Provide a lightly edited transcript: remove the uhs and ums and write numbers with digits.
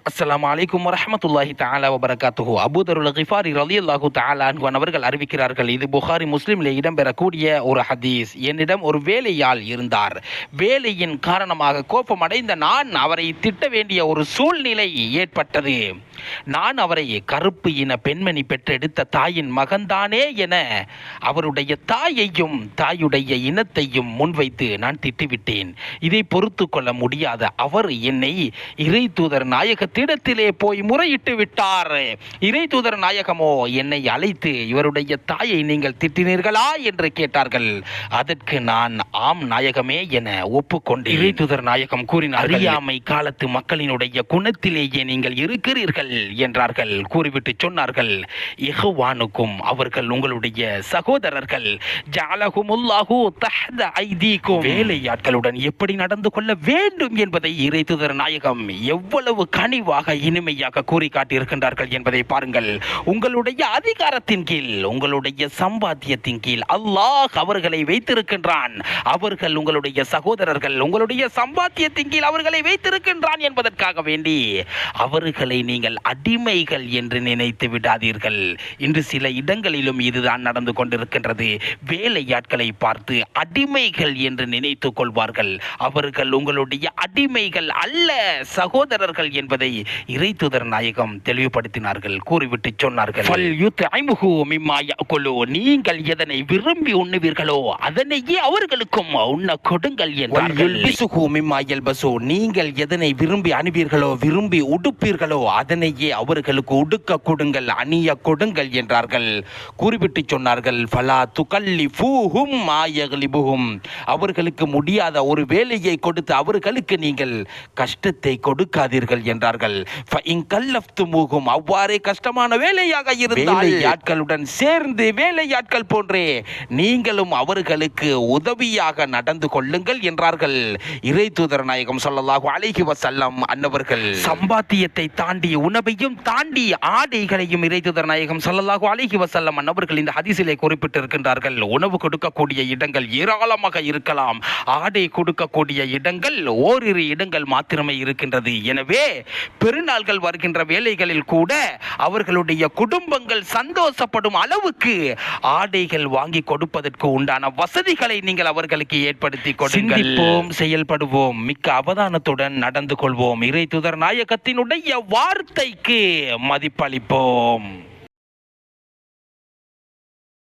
அஸ்ஸலாமு அலைக்கும் வரஹ்மத்துல்லாஹி தஆலா வபரகாத்துஹு. அபூதருல் கிஃபாரி ரலியல்லாஹு தஆலா அன்ஹு அவர்கள் அறிவிக்கிறார்கள், இது புகாரி முஸ்லிமிலே இடம்பெறக்கூடிய ஒரு ஹதீஸ். என்னிடம் ஒரு வேலையாள் இருந்தார். வேலையின் காரணமாக கோபமடைந்த நான் அவரை திட்ட வேண்டிய ஒரு சூழ்நிலை ஏற்பட்டது. நான் அவரை கருப்பு இன பெண்மணி பெற்றெடுத்த தாயின் மகன்தானே என அவருடைய தாயையும் தாயுடைய இனத்தையும் முன்வைத்து நான் திட்டிவிட்டேன். இதை பொறுத்து கொள்ள முடியாத அவர் என்னை இறை தூதர் நாயகத்திடத்திலே போய் முறையிட்டு விட்டார். இறை தூதர் நாயகமோ என்னை அழைத்து, இவருடைய தாயை நீங்கள் திட்டினீர்களா என்று கேட்டார்கள். அதற்கு நான் ஆம் நாயகமே என ஒப்புக்கொண்டேன். இறை தூதர் நாயகம் கூறினார், அறியாமை காலத்து மக்களினுடைய குணத்திலேயே நீங்கள் இருக்கிறீர்கள் என்றார்கள். கூறிவிட்டு சொன்னார்கள், இஹ்வானுக்கும் அவர்கள் உங்களுடைய சகோதரர்கள், ஜஅலஹுமுல்லாஹு தஹ்த ஐதீக்கும் வேலையாட்களுடன் எப்படி நடந்து கொள்ள வேண்டும் என்பதை இறை தூதர் நாயகம் எவ்வளவு கனிவாக இனிமையாக கூறி காட்டியிருக்கின்றார்கள் என்பதை பாருங்கள். உங்களுடைய அதிகாரத்தின் கீழ், உங்களுடைய சம்பாத்தியத்தின் கீழ் அல்லாஹ் அவர்களை வைத்திருக்கின்றான். அவர்கள் உங்களுடைய சகோதரர்கள், உங்களுடைய சம்பாத்தியத்தின் கீழ் அவர்களை வைத்திருக்கின்றான் என்பதற்காக வேண்டி அவர்களை நீங்கள் அடிமைகள் என்று நினைத்து விடாதீர்கள். இன்று சில இடங்களிலும் இதுதான் நடந்து கொண்டிருக்கின்றது. வேலையாட்களை பார்த்து அடிமைகள் என்று நினைத்துக் கொள்வார்கள். அவர்கள் உங்களுடைய அடிமைகள் அல்ல, சகோதரர்கள் என்பதை இறை தூதர் நாயகம் தெளிவுபடுத்தினார்கள். கூறிவிட்டு சொன்னார்கள், நீங்கள் எதனை விரும்பி உண்ணுவீர்களோ அதனையே அவர்களுக்கும் உண்ண கொடுங்கள் என்றார்கள். நீங்கள் எதனை விரும்பி அணிவீர்களோ, விரும்பி உடுப்பீர்களோ அதனையே அவர்களுக்கு உடுக்க கொடுங்கள், அணிய கொடுங்கள் என்றார்கள். கூறிவிட்டு சொன்னார்கள், அவர்களுக்கு முடியாத ஒரு வேலையை கொடுத்து அவர்களுக்கு நீங்கள் கஷ்டத்தை கொடுக்காதீர்கள் என்றார்கள். அவ்வாறே கஷ்டமான வேலையாக இருந்தால் வேலையாட்களுடன் சேர்ந்து வேலையாட்கள் போன்றே நீங்களும் அவர்களுக்கு உதவியாக நடந்து கொள்ளுங்கள் என்றார்கள். இறை தூதர் நாயகம் ஸல்லல்லாஹு அலைஹி வஸல்லம் அன்னவர்கள் சம்பாத்தியத்தை தாண்டி, உணவையும் தாண்டி ஆடைகளையும் இறை தூதர் நாயகம் ஸல்லல்லாஹு அலைஹி வஸல்லம் அன்னவர்கள் இந்த ஹதீஸிலே குறிப்பிட்டிருக்கின்றார்கள். உணவு கொடுக்கக்கூடிய இடங்கள் ஏராளமாக இருக்கலாம், ஆடை கொடுக்கக்கூடிய இடங்கள் ஓரிரு இடங்கள் மாத்திரமே இருக்கின்றது. எனவே பெருநாள்கள் வருகின்ற வேலைகளில் கூட அவர்களுடைய குடும்பங்கள் சந்தோஷப்படும் அளவுக்கு ஆடைகள் வாங்கி கொடுப்பதற்கு உண்டான வசதிகளை நீங்கள் அவர்களுக்கு ஏற்படுத்தி கொடுங்கள். செயல்படுவோம், மிக்க அவதானத்துடன் நடந்து கொள்வோம், இறை தூதர் நாயகத்தினுடைய வார்த்தைக்கு மதிப்பளிப்போம்.